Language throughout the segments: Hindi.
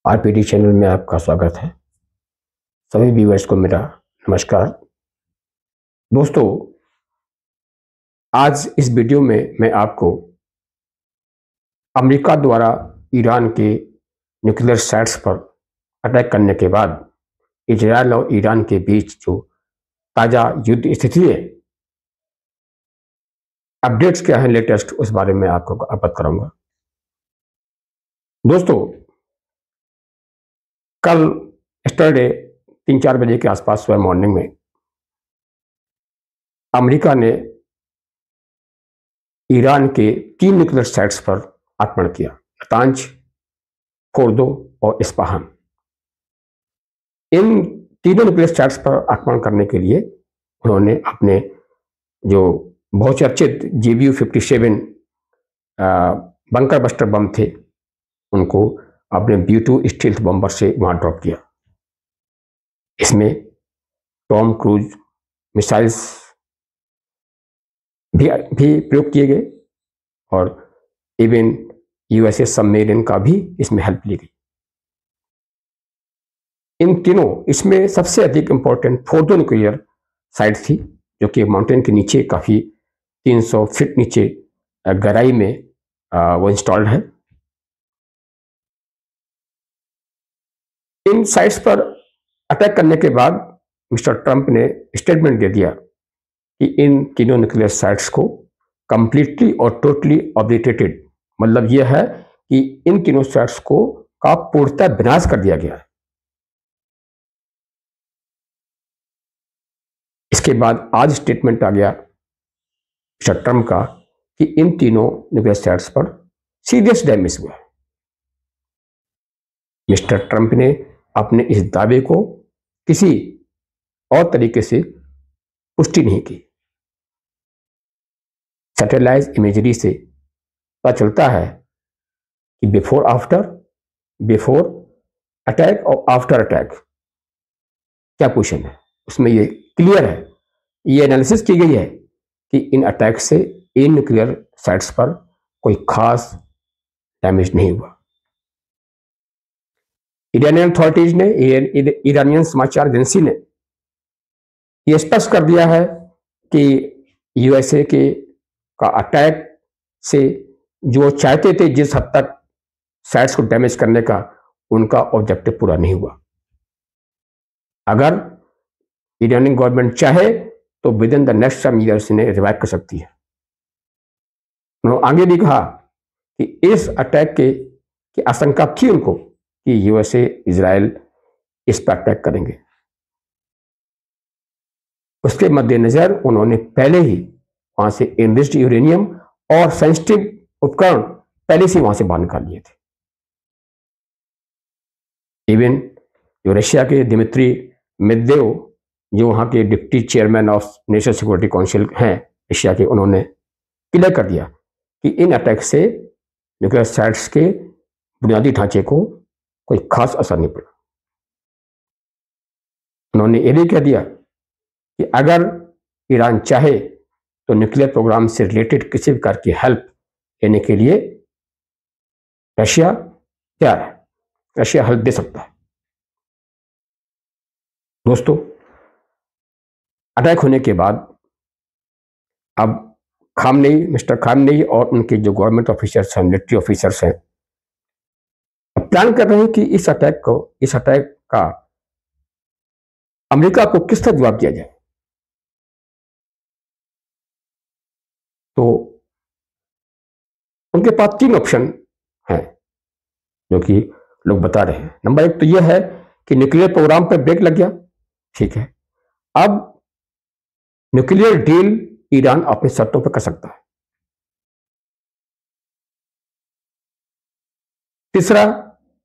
आरपीडी चैनल में आपका स्वागत है। सभी व्यूअर्स को मेरा नमस्कार। दोस्तों, आज इस वीडियो में मैं आपको अमेरिका द्वारा ईरान के न्यूक्लियर साइट्स पर अटैक करने के बाद इजरायल और ईरान के बीच जो ताज़ा युद्ध स्थिति है, अपडेट्स क्या है लेटेस्ट, उस बारे में आपको अवगत कराऊंगा। दोस्तों, कल सैटरडे 3-4 बजे के आसपास सुबह मॉर्निंग में अमेरिका ने ईरान के 3 न्यूक्लियर साइट्स पर आक्रमण किया, नातांज, फोर्दो और इस्पाहान। इन तीनों न्यूक्लियर साइट्स पर आक्रमण करने के लिए उन्होंने अपने जो बहुत चर्चित GBU-57 बंकर बस्टर बम थे, उनको अपने B-2 स्टील्थ बम्बर से वहां ड्रॉप किया। इसमें टॉम क्रूज मिसाइल्स भी प्रयोग किए गए और इवन USA सबमरीन का भी इसमें हेल्प ली गई। इन तीनों, इसमें सबसे अधिक इंपॉर्टेंट फोर्दो न्यूक्लियर साइट थी, जो कि माउंटेन के नीचे काफी 300 फीट नीचे गहराई में वो इंस्टॉल्ड है। इन साइट्स पर अटैक करने के बाद मिस्टर ट्रंप ने स्टेटमेंट दे दिया कि इन तीनों न्यूक्लियर साइट्स को कंप्लीटली और टोटली ऑब्लिटरेटेड, मतलब यह है कि इन तीनों साइट्स को का पूर्णतः विनाश कर दिया गया है। इसके बाद आज स्टेटमेंट आ गया मिस्टर ट्रंप का कि इन तीनों न्यूक्लियर साइट्स पर सीरियस डैमेज हुआ है। मिस्टर ट्रंप ने अपने इस दावे को किसी और तरीके से पुष्टि नहीं की। सैटेलाइट इमेजरी से पता चलता है कि बिफोर अटैक और आफ्टर अटैक क्या पोजीशन है, उसमें ये क्लियर है, ये एनालिसिस की गई है कि इन अटैक से इन न्यूक्लियर साइट्स पर कोई खास डैमेज नहीं हुआ। ईरानियन अथॉरिटीज ने, ईरानियन समाचार एजेंसी ने यह स्पष्ट कर दिया है कि USA का अटैक से जो चाहते थे जिस हद तक साइट्स को डैमेज करने का, उनका ऑब्जेक्टिव पूरा नहीं हुआ। अगर ईरानी गवर्नमेंट चाहे तो within the next some years इन्हें रिवाइव कर सकती है। उन्होंने आगे भी कहा कि इस अटैक की आशंका थी उनको कि USA इजराइल इस पर अटैक करेंगे। उसके मद्देनजर उन्होंने पहले ही वहां से एनरिच्ड यूरेनियम और सेंसिटिव उपकरण पहले से वहां से बाहर निकाल लिए थे। इवन जो रशिया के दिमित्री मेदवेदेव, जो वहां के deputy chairman of national security council हैं रशिया के, उन्होंने क्लियर कर दिया कि इन अटैक से न्यूक्लियर साइट्स के बुनियादी ढांचे को कोई खास असर नहीं पड़ा। उन्होंने यह भी कह दिया कि अगर ईरान चाहे तो न्यूक्लियर प्रोग्राम से रिलेटेड किसी प्रकार की हेल्प लेने के लिए रशिया तैयार है, रशिया हेल्प दे सकता है। दोस्तों, अटैक होने के बाद अब मिस्टर खामनेई और उनके जो गवर्नमेंट ऑफिसर्स हैं, मिलिट्री ऑफिसर्स हैं, प्लान कर रहे हैं कि इस अटैक का अमेरिका को किस तरह जवाब दिया जाए। तो उनके पास 3 ऑप्शन हैं जो कि लोग बता रहे हैं। नंबर 1 तो यह है कि न्यूक्लियर प्रोग्राम पर ब्रेक लग गया, ठीक है, अब न्यूक्लियर डील ईरान अपनी शर्तों पर कर सकता है।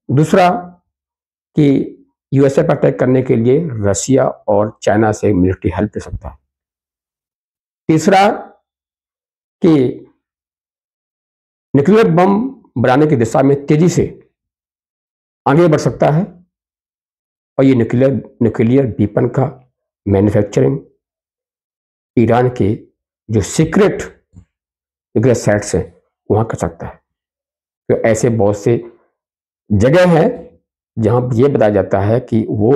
दूसरा कि USA पर अटैक करने के लिए रशिया और चाइना से मिलिट्री हेल्प ले सकता है। तीसरा कि न्यूक्लियर बम बनाने की दिशा में तेजी से आगे बढ़ सकता है और ये न्यूक्लियर वीपन का मैन्युफैक्चरिंग ईरान के जो सीक्रेट न्यूक्लियर साइट्स हैं वहां कर सकता है। तो ऐसे बहुत से जगह हैं जहां पर यह बताया जाता है कि वो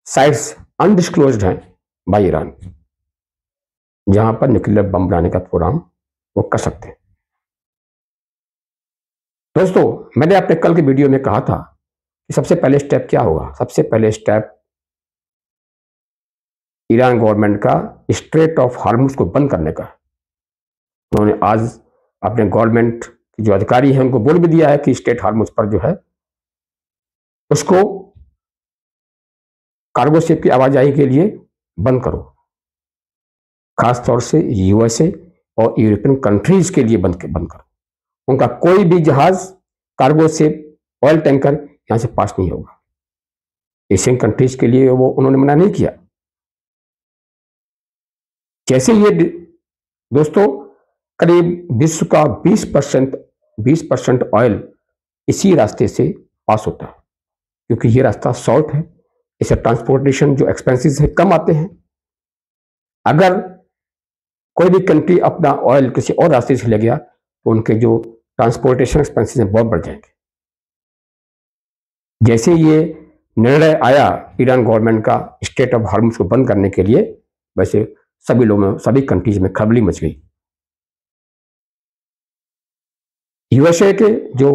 साइट्स अनडिस्क्लोज्ड हैं बाय ईरान, जहां पर न्यूक्लियर बम बनाने का प्रोग्राम वो कर सकते हैं। दोस्तों, मैंने अपने कल के वीडियो में कहा था कि सबसे पहले स्टेप क्या होगा। सबसे पहले स्टेप ईरान गवर्नमेंट का स्ट्रेट ऑफ हार्मुज को बंद करने का। उन्होंने आज अपने गवर्नमेंट के जो अधिकारी हैं उनको बोल भी दिया है कि स्ट्रेट हार्मुज पर जो है उसको कार्गो शिप की आवाजाही के लिए बंद करो, खासतौर से यूएसए और यूरोपियन कंट्रीज के लिए बंद करो। उनका कोई भी जहाज, कार्गो शिप, ऑयल टैंकर यहां से पास नहीं होगा। एशियन कंट्रीज के लिए वो उन्होंने मना नहीं किया। जैसे ये दोस्तों करीब विश्व का 20% ऑयल इसी रास्ते से पास होता है, क्योंकि ये रास्ता शॉर्ट है, इसे ट्रांसपोर्टेशन जो एक्सपेंसेस है कम आते हैं। अगर कोई भी कंट्री अपना ऑयल किसी और रास्ते से ले गया तो उनके जो ट्रांसपोर्टेशन एक्सपेंसेस हैं बहुत बढ़ जाएंगे। जैसे ये निर्णय आया ईरान गवर्नमेंट का स्ट्रेट ऑफ हार्मुज को बंद करने के लिए, वैसे सभी लोगों में, सभी कंट्रीज में खलबली मच गई। यूएसए के जो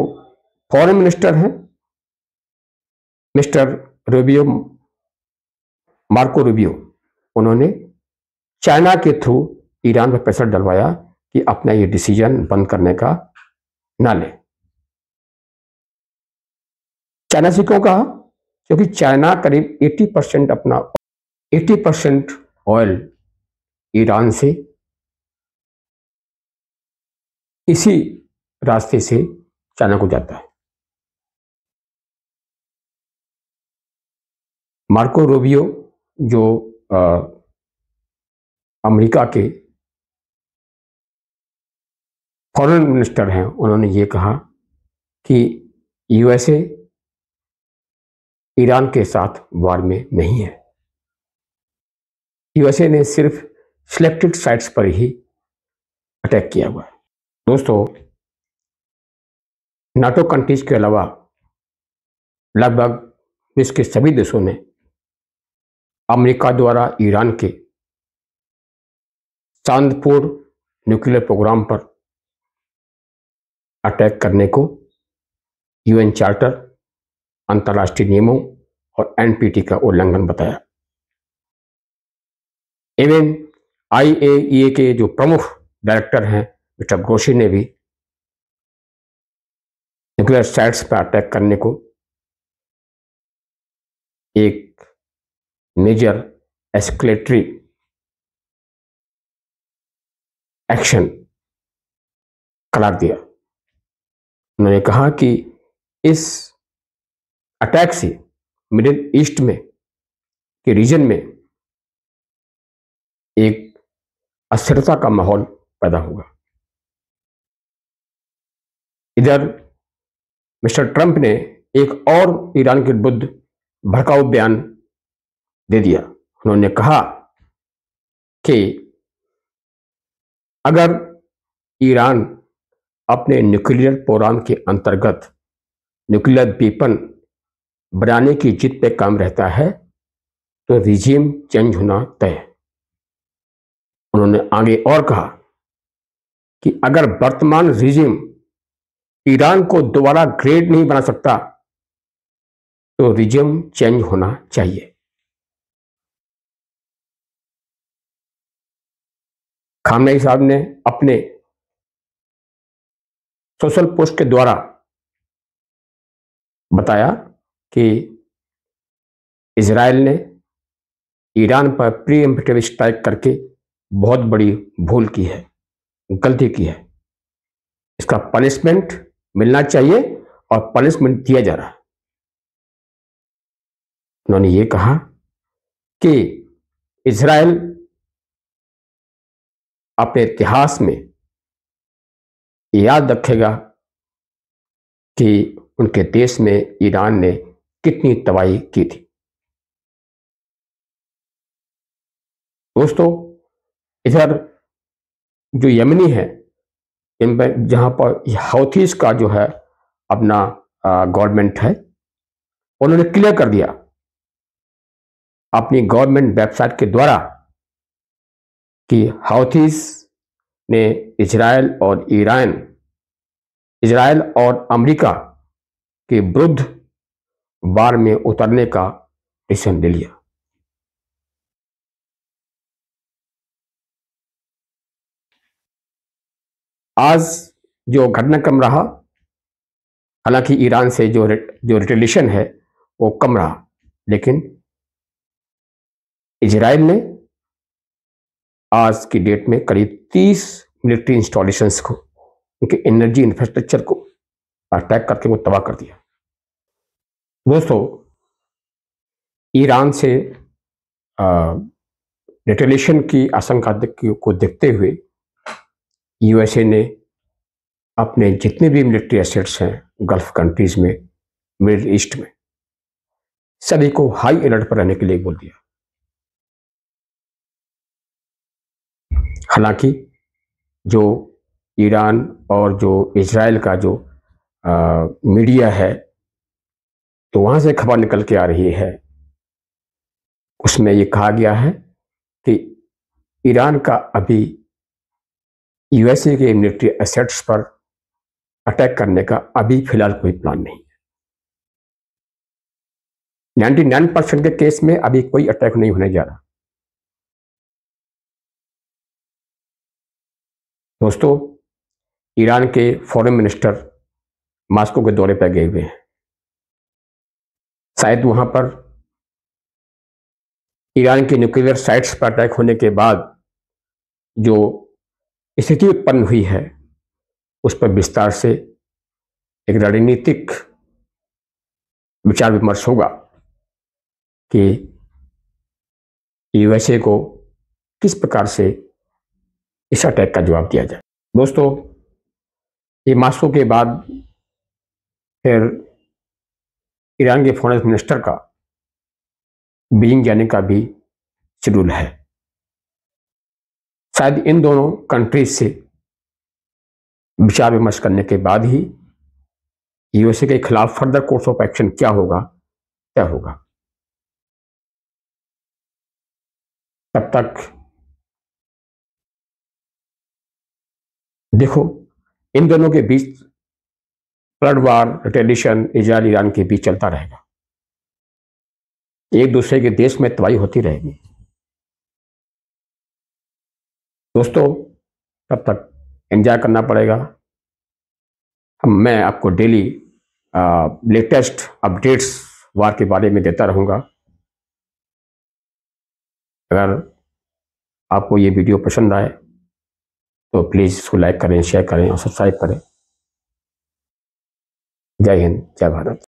फॉरेन मिनिस्टर हैं मिस्टर रूबियो, मार्को रूबियो, उन्होंने चाइना के थ्रू ईरान पर प्रेशर डलवाया कि अपना ये डिसीजन बंद करने का ना ले। चाइना से क्यों कहा? क्योंकि चाइना करीब 80% ऑयल ईरान से इसी रास्ते से चाइना को जाता है। मार्को रूबियो जो अमेरिका के फॉरेन मिनिस्टर हैं, उन्होंने ये कहा कि यूएसए ईरान के साथ वार में नहीं है। यूएसए ने सिर्फ सिलेक्टेड साइट्स पर ही अटैक किया हुआ है। दोस्तों, नाटो कंट्रीज के अलावा लगभग विश्व के सभी देशों ने अमेरिका द्वारा ईरान के चांदपुर न्यूक्लियर प्रोग्राम पर अटैक करने को यूएन चार्टर, अंतर्राष्ट्रीय नियमों और एनपीटी का उल्लंघन बताया। इवन आईएईए के जो प्रमुख डायरेक्टर हैं मिस्टर ग्रोसी ने भी न्यूक्लियर साइट्स पर अटैक करने को एक मेजर एस्केलेटरी एक्शन करार दिया। उन्होंने कहा कि इस अटैक से मिडिल ईस्ट में के रीजन में एक अस्थिरता का माहौल पैदा होगा। इधर मिस्टर ट्रंप ने एक और ईरान के विरुद्ध भड़काऊ बयान दे दिया। उन्होंने कहा कि अगर ईरान अपने न्यूक्लियर प्रोग्राम के अंतर्गत न्यूक्लियर वेपन बनाने की जिद पे काम रहता है तो रिजीम चेंज होना तय है। उन्होंने आगे और कहा कि अगर वर्तमान रिजीम ईरान को दोबारा ग्रेड नहीं बना सकता तो रिजीम चेंज होना चाहिए। खामनेई साहब ने अपने सोशल पोस्ट के द्वारा बताया कि इजराइल ने ईरान पर प्रीएम्प्टिव स्ट्राइक करके बहुत बड़ी भूल की है, गलती की है। इसका पनिशमेंट मिलना चाहिए और पनिशमेंट दिया जा रहा है। उन्होंने ये कहा कि इजराइल अपने इतिहास में याद रखेगा कि उनके देश में ईरान ने कितनी तबाही की थी। दोस्तों, इधर जो यमनी है, इन पर जहां पर हौथीस का जो है अपना गवर्नमेंट है, उन्होंने क्लियर कर दिया अपनी गवर्नमेंट वेबसाइट के द्वारा कि हाउथीज ने इजराइल और अमेरिका के विरुद्ध वार में उतरने का डिसीजन ले लिया। आज जो घटनाक्रम रहा, हालांकि ईरान से जो रिटेलिएशन है वो कम रहा, लेकिन इजराइल ने आज की डेट में करीब 30 मिलिट्री इंस्टॉलेशंस को, उनके एनर्जी इंफ्रास्ट्रक्चर को अटैक करके वो तबाह कर दिया। दोस्तों, ईरान से रिटेलिएशन की आशंका को देखते हुए यूएसए ने अपने जितने भी मिलिट्री एसेट्स हैं गल्फ कंट्रीज में, मिडिल ईस्ट में, सभी को हाई अलर्ट पर रहने के लिए बोल दिया। हालांकि जो ईरान और जो इजराइल का जो मीडिया है, तो वहां से खबर निकल के आ रही है, उसमें ये कहा गया है कि ईरान का अभी यूएसए के मिलिट्री एसेट्स पर अटैक करने का अभी फिलहाल कोई प्लान नहीं है। 99% के केस में अभी कोई अटैक नहीं होने जा रहा। दोस्तों, ईरान के फॉरेन मिनिस्टर मॉस्को के दौरे पर गए हुए हैं। शायद वहां पर ईरान के न्यूक्लियर साइट्स पर अटैक होने के बाद जो स्थिति उत्पन्न हुई है, उस पर विस्तार से एक रणनीतिक विचार विमर्श होगा कि यूएसए को किस प्रकार से इस अटैक का जवाब दिया जाए। दोस्तों, ये मॉस्को के बाद फिर ईरान के फॉरेन मिनिस्टर का बीजिंग जाने का भी शेड्यूल है। शायद इन दोनों कंट्रीज से विचार विमर्श करने के बाद ही यूएसए के खिलाफ फर्दर कोर्स ऑफ एक्शन क्या होगा, क्या होगा। तब तक देखो, इन दोनों के बीच फ्लड वार, रिटेलिएशन, इजराइल ईरान के बीच चलता रहेगा। एक दूसरे के देश में तबाही होती रहेगी। दोस्तों, तब तक एंजॉय करना पड़ेगा। मैं आपको डेली लेटेस्ट अपडेट्स वार के बारे में देता रहूँगा। अगर आपको ये वीडियो पसंद आए तो प्लीज़ इसको लाइक करें, शेयर करें और सब्सक्राइब करें। जय हिंद, जय भारत।